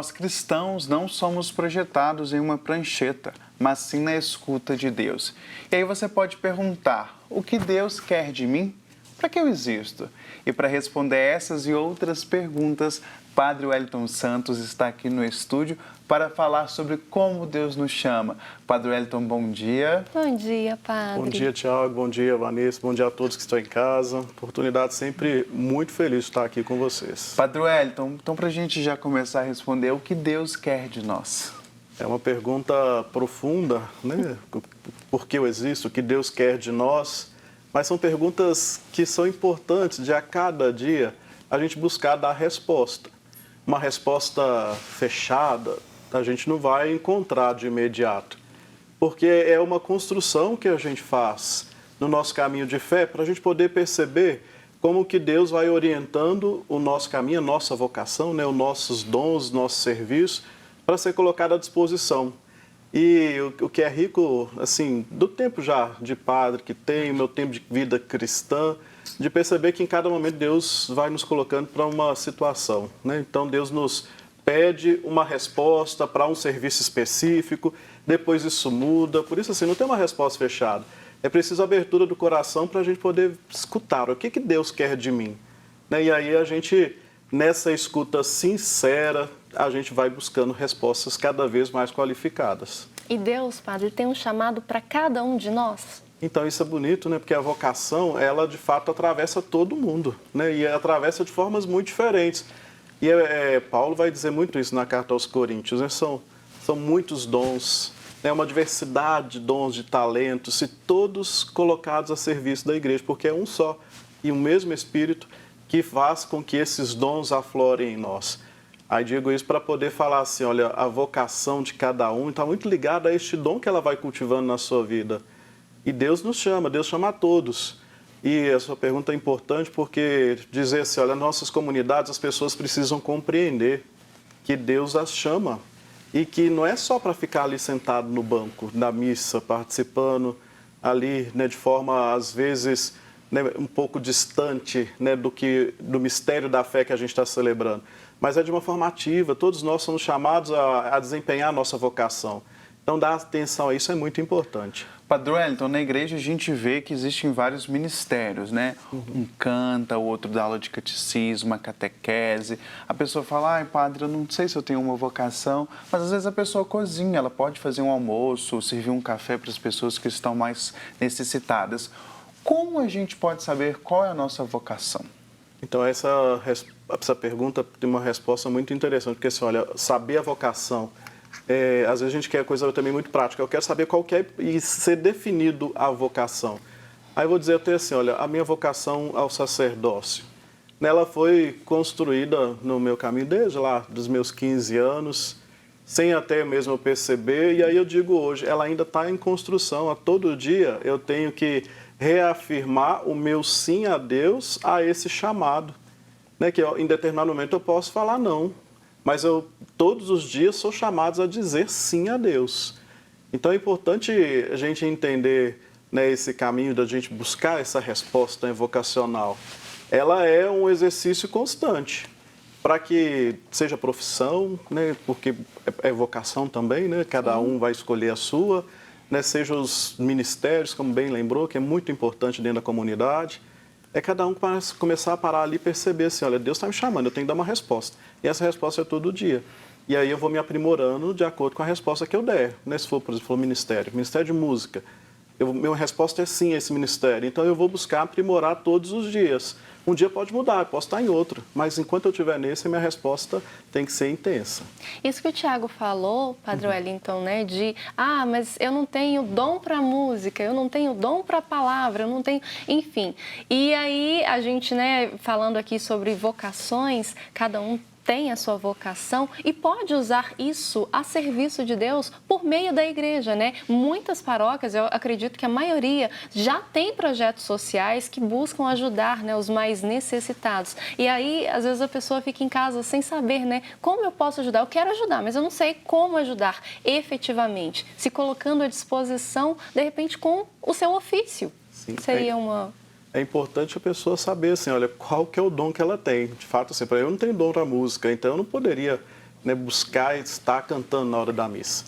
Nós cristãos não somos projetados em uma prancheta, mas sim na escuta de Deus. E aí você pode perguntar: o que Deus quer de mim? Para que eu existo? E para responder essas e outras perguntas, Padre Wellington Santos está aqui no estúdio para falar sobre como Deus nos chama. Padre Wellington, bom dia. Bom dia, Padre. Bom dia, Tiago. Bom dia, Vanessa. Bom dia a todos que estão em casa. Oportunidade sempre muito feliz de estar aqui com vocês. Padre Wellington, então para a gente já começar a responder, o que Deus quer de nós? É uma pergunta profunda, né? Por que eu existo? O que Deus quer de nós? Mas são perguntas que são importantes de a cada dia a gente buscar dar resposta. Uma resposta fechada a gente não vai encontrar de imediato, porque é uma construção que a gente faz no nosso caminho de fé para a gente poder perceber como que Deus vai orientando o nosso caminho, a nossa vocação, né? Os nossos dons, nosso serviço, para ser colocado à disposição. E o que é rico, assim, do tempo já de padre que tenho, meu tempo de vida cristã, de perceber que em cada momento Deus vai nos colocando para uma situação, né? Então Deus nos pede uma resposta para um serviço específico, depois isso muda, por isso assim, não tem uma resposta fechada. É preciso abertura do coração para a gente poder escutar o que Deus quer de mim, né? E aí a gente, nessa escuta sincera, a gente vai buscando respostas cada vez mais qualificadas. E Deus, Padre, tem um chamado para cada um de nós? Então isso é bonito, né? Porque a vocação, ela de fato atravessa todo mundo, né? E atravessa de formas muito diferentes. E Paulo vai dizer muito isso na carta aos Coríntios, né? São muitos dons, né? Uma diversidade de dons, de talentos, e todos colocados a serviço da igreja, porque é um só e o mesmo Espírito que faz com que esses dons aflorem em nós. Aí digo isso para poder falar assim, olha, a vocação de cada um está muito ligada a este dom que ela vai cultivando na sua vida. E Deus nos chama, Deus chama a todos. E a sua pergunta é importante porque dizer assim, olha, nossas comunidades, as pessoas precisam compreender que Deus as chama. E que não é só para ficar ali sentado no banco da missa, participando ali, né, de forma, às vezes, né, um pouco distante, né, do mistério da fé que a gente está celebrando. Mas é de uma forma ativa, todos nós somos chamados a desempenhar a nossa vocação. Então, dar atenção a isso é muito importante. Padre Wellington, na igreja a gente vê que existem vários ministérios, né? Um canta, o outro dá aula de catecismo, uma catequese. A pessoa fala, ai padre, eu não sei se eu tenho uma vocação, mas às vezes a pessoa cozinha, ela pode fazer um almoço, servir um café para as pessoas que estão mais necessitadas. Como a gente pode saber qual é a nossa vocação? Então, essa pergunta tem uma resposta muito interessante, porque assim, olha, saber a vocação, às vezes a gente quer coisa também muito prática. Eu quero saber qual que é e ser definido a vocação. Aí eu vou dizer até assim, olha, a minha vocação ao sacerdócio, ela foi construída no meu caminho desde lá dos meus 15 anos, sem até mesmo eu perceber, e aí eu digo hoje, ela ainda está em construção. A todo dia eu tenho que reafirmar o meu sim a Deus a esse chamado, né? Que em determinado momento eu posso falar não, mas eu todos os dias sou chamado a dizer sim a Deus. Então é importante a gente entender, né, esse caminho da gente buscar essa resposta, né, vocacional. Ela é um exercício constante para que seja profissão, né, porque é vocação também, né, cada um vai escolher a sua, né, seja os ministérios, como bem lembrou, que é muito importante dentro da comunidade. É cada um começar a parar ali e perceber assim, olha, Deus está me chamando, eu tenho que dar uma resposta. E essa resposta é todo dia. E aí eu vou me aprimorando de acordo com a resposta que eu der. Né? Se for, por exemplo, ministério de música, minha resposta é sim a esse ministério. Então eu vou buscar aprimorar todos os dias. Um dia pode mudar, eu posso estar em outro, mas enquanto eu estiver nesse, a minha resposta tem que ser intensa. Isso que o Tiago falou, Padre Wellington, né, mas eu não tenho dom para música, eu não tenho dom para palavra, eu não tenho, enfim. E aí a gente, né, falando aqui sobre vocações, cada um tem a sua vocação e pode usar isso a serviço de Deus por meio da igreja, né? Muitas paróquias, eu acredito que a maioria já tem projetos sociais que buscam ajudar, né, os mais necessitados. E aí, às vezes, a pessoa fica em casa sem saber, né, como eu posso ajudar. Eu quero ajudar, mas eu não sei como ajudar efetivamente. Se colocando à disposição, de repente, com o seu ofício. Sim, seria uma... É importante a pessoa saber, assim, olha, qual que é o dom que ela tem. De fato, assim, eu não tenho dom para música, então eu não poderia né, buscar estar cantando na hora da missa.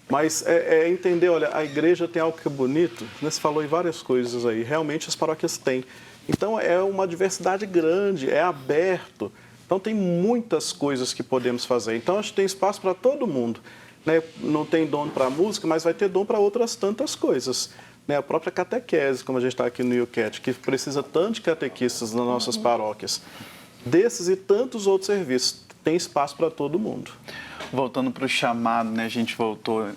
Mas é entender, olha, a igreja tem algo que é bonito, né? Você falou em várias coisas aí, realmente as paróquias têm. Então é uma diversidade grande, é aberto. Então tem muitas coisas que podemos fazer. Então acho que tem espaço para todo mundo, né? Não tem dom para música, mas vai ter dom para outras tantas coisas. Né? A própria catequese, como a gente está aqui no UCAT, que precisa tanto de catequistas nas nossas paróquias. Desses e tantos outros serviços, tem espaço para todo mundo. Voltando para o chamado, né? A gente voltou,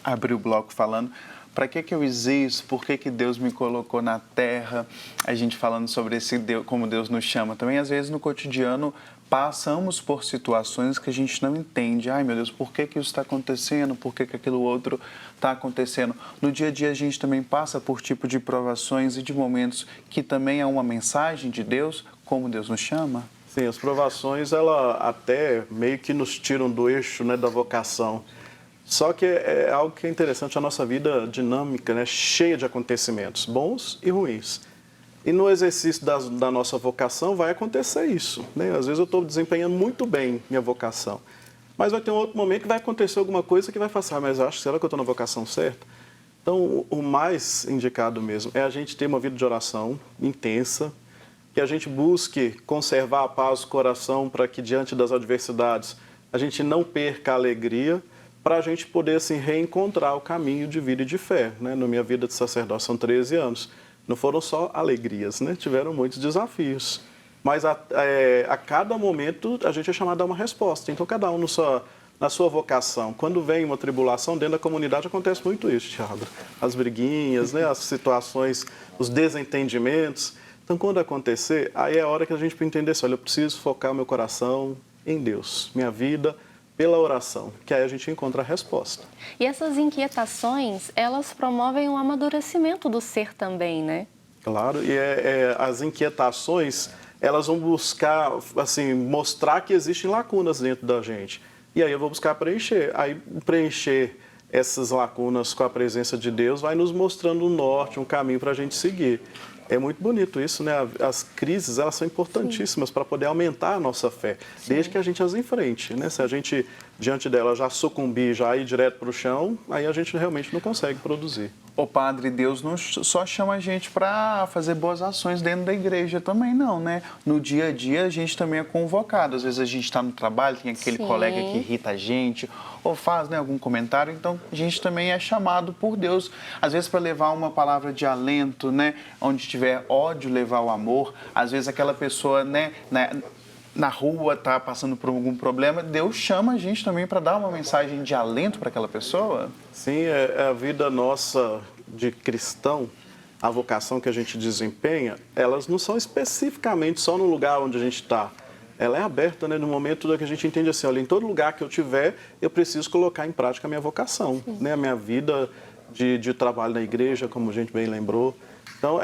abriu o bloco falando, para que eu existo, por que Deus me colocou na Terra, a gente falando sobre esse Deus, como Deus nos chama. Também, às vezes, no cotidiano, passamos por situações que a gente não entende. Ai, meu Deus, por que isso está acontecendo? Por que aquilo outro está acontecendo? No dia a dia, a gente também passa por tipo de provações e de momentos que também é uma mensagem de Deus, como Deus nos chama. Sim, as provações, ela até meio que nos tiram do eixo, né, da vocação. Só que é algo que é interessante, a nossa vida dinâmica, né, cheia de acontecimentos, bons e ruins. E no exercício da nossa vocação vai acontecer isso. Né? Às vezes eu estou desempenhando muito bem minha vocação, mas vai ter um outro momento que vai acontecer alguma coisa que vai passar, mas será que eu estou na vocação certa? Então, o mais indicado mesmo é a gente ter uma vida de oração intensa, que a gente busque conservar a paz do coração para que, diante das adversidades, a gente não perca a alegria, para a gente poder assim, reencontrar o caminho de vida e de fé. Né? Na minha vida de sacerdócio são 13 anos. Não foram só alegrias, né? Tiveram muitos desafios. Mas a cada momento a gente é chamado a dar uma resposta. Então, cada um na sua vocação. Quando vem uma tribulação, dentro da comunidade acontece muito isso, Thiago. As briguinhas, né? As situações, os desentendimentos. Então, quando acontecer, aí é a hora que a gente precisa entender assim, olha, eu preciso focar o meu coração em Deus, minha vida pela oração, que aí a gente encontra a resposta. E essas inquietações, elas promovem um amadurecimento do ser também, né? Claro, e as inquietações, elas vão buscar, assim, mostrar que existem lacunas dentro da gente. E aí eu vou buscar preencher. Aí preencher essas lacunas com a presença de Deus vai nos mostrando um norte, um caminho para a gente seguir. É muito bonito isso, né? As crises, elas são importantíssimas para poder aumentar a nossa fé, desde que a gente as enfrente, né? Se a gente, diante dela, já sucumbir, já ir direto para o chão, aí a gente realmente não consegue produzir. Ô Padre, Deus não só chama a gente para fazer boas ações dentro da igreja também, não, né? No dia a dia, a gente também é convocado. Às vezes a gente está no trabalho, tem aquele colega que irrita a gente, ou faz, né, algum comentário. Então, a gente também é chamado por Deus, às vezes para levar uma palavra de alento, né? Onde tiver ódio, levar o amor. Às vezes aquela pessoa, né, na rua está passando por algum problema, Deus chama a gente também para dar uma mensagem de alento para aquela pessoa? Sim, a vida nossa de cristão, a vocação que a gente desempenha, elas não são especificamente só no lugar onde a gente está. Ela é aberta, né, no momento que a gente entende assim, olha, em todo lugar que eu tiver, eu preciso colocar em prática a minha vocação, né, a minha vida de trabalho na igreja, como a gente bem lembrou. Então,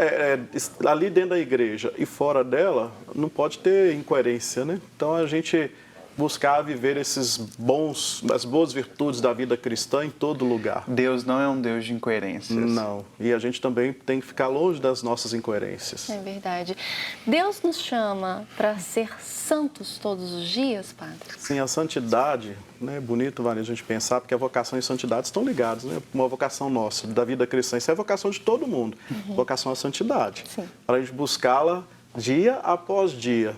ali dentro da igreja e fora dela, não pode ter incoerência, né? Então, a gente buscar viver as boas virtudes da vida cristã em todo lugar. Deus não é um Deus de incoerências. Não. E a gente também tem que ficar longe das nossas incoerências. É verdade. Deus nos chama para ser santos todos os dias, Padre? Sim, a santidade, né? É bonito, Vânia, a gente pensar, porque a vocação e a santidade estão ligados, né? Uma vocação nossa, da vida cristã. Isso é a vocação de todo mundo. Vocação à santidade. Sim. Para a gente buscá-la dia após dia.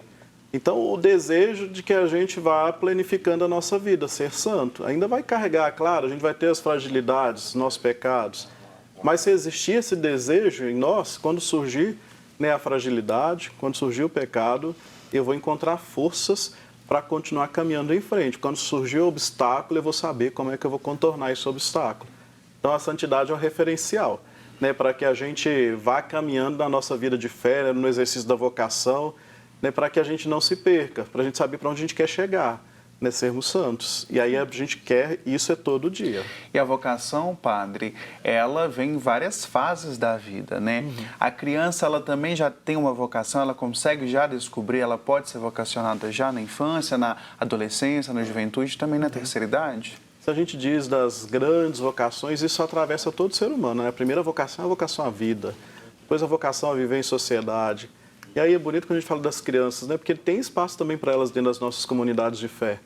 Então, o desejo de que a gente vá planificando a nossa vida, ser santo. Ainda vai carregar, claro, a gente vai ter as fragilidades, nossos pecados. Mas se existir esse desejo em nós, quando surgir, né, a fragilidade, quando surgir o pecado, eu vou encontrar forças para continuar caminhando em frente. Quando surgir o obstáculo, eu vou saber como é que eu vou contornar esse obstáculo. Então, a santidade é um referencial, né, para que a gente vá caminhando na nossa vida de fé, no exercício da vocação, né, para que a gente não se perca, para a gente saber para onde a gente quer chegar, né, sermos santos. E aí a gente quer, isso é todo dia. E a vocação, Padre, ela vem em várias fases da vida, né? A criança, ela também já tem uma vocação, ela consegue já descobrir, ela pode ser vocacionada já na infância, na adolescência, na juventude, também na terceira idade? Se a gente diz das grandes vocações, isso atravessa todo ser humano, né? A primeira vocação é a vocação à vida, depois a vocação a viver em sociedade. E aí é bonito quando a gente fala das crianças, né? Porque tem espaço também para elas dentro das nossas comunidades de fé.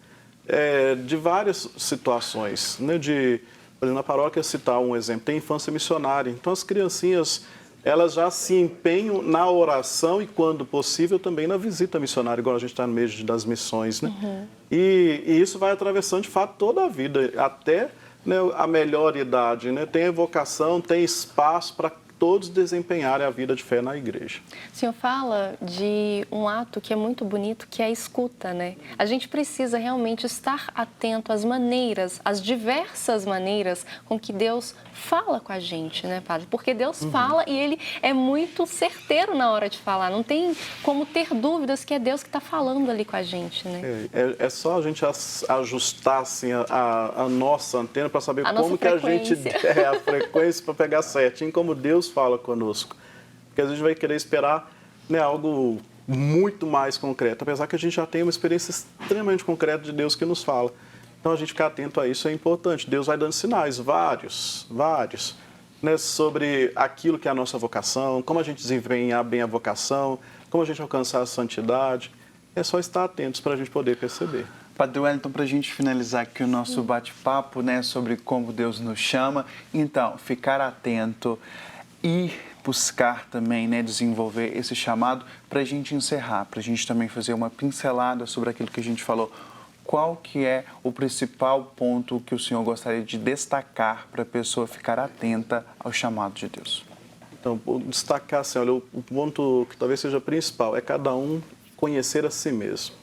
de várias situações, né? Por exemplo, na paróquia, citar um exemplo, tem infância missionária. Então, as criancinhas, elas já se empenham na oração e, quando possível, também na visita missionária, igual a gente está no mês das missões, né? E isso vai atravessando, de fato, toda a vida, até, né, a melhor idade, né? Tem vocação, tem espaço para todos desempenharem a vida de fé na igreja. O senhor fala de um ato que é muito bonito, que é a escuta, né? A gente precisa realmente estar atento às maneiras, às diversas maneiras com que Deus fala com a gente, né, Padre? Porque Deus fala e Ele é muito certeiro na hora de falar. Não tem como ter dúvidas que é Deus que está falando ali com a gente, né? É só a gente ajustar assim, a nossa antena para saber como que a gente... a frequência para pegar certinho, como Deus fala conosco. Porque a gente vai querer esperar, né, algo muito mais concreto, apesar que a gente já tem uma experiência extremamente concreta de Deus que nos fala. Então, a gente ficar atento a isso é importante. Deus vai dando sinais, vários, né, sobre aquilo que é a nossa vocação, como a gente desempenhar bem a vocação, como a gente alcançar a santidade. É só estar atentos para a gente poder perceber. Padre Wellington, para a gente finalizar aqui o nosso bate-papo, né, sobre como Deus nos chama, então, ficar atento e buscar também, né, desenvolver esse chamado para a gente encerrar, para a gente também fazer uma pincelada sobre aquilo que a gente falou. Qual que é o principal ponto que o senhor gostaria de destacar para a pessoa ficar atenta ao chamado de Deus? Então, destacar, assim, olha, o ponto que talvez seja principal é cada um conhecer a si mesmo.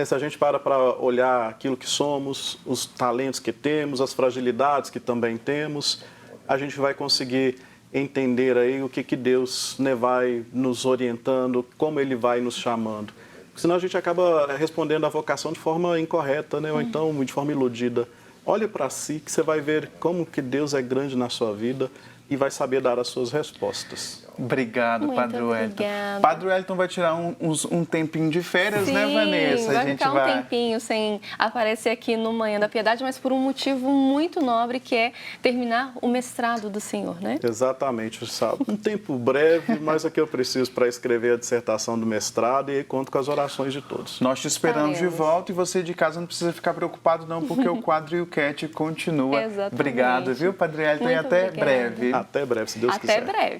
Se a gente para olhar aquilo que somos, os talentos que temos, as fragilidades que também temos, a gente vai conseguir entender aí o que Deus, né, vai nos orientando, como Ele vai nos chamando. Senão a gente acaba respondendo a vocação de forma incorreta, né, ou então de forma iludida. Olhe para si que você vai ver como que Deus é grande na sua vida e vai saber dar as suas respostas. Obrigado, Muito Padre Wellington. obrigada. Padre Wellington vai tirar um tempinho de férias, Sim, né, Vanessa? Vai ficar um tempinho sem aparecer aqui no Manhã da Piedade, mas por um motivo muito nobre, que é terminar o mestrado do senhor, né? Exatamente, sabe? Um tempo breve, mas é que eu preciso para escrever a dissertação do mestrado e conto com as orações de todos. Nós te esperamos de Estaremos. volta e você de casa não precisa ficar preocupado não, porque o quadro e o Cat continua. Exatamente. Obrigado, viu, Padre Wellington? E Muito até obrigada. breve. Até breve, se Deus Até quiser. breve.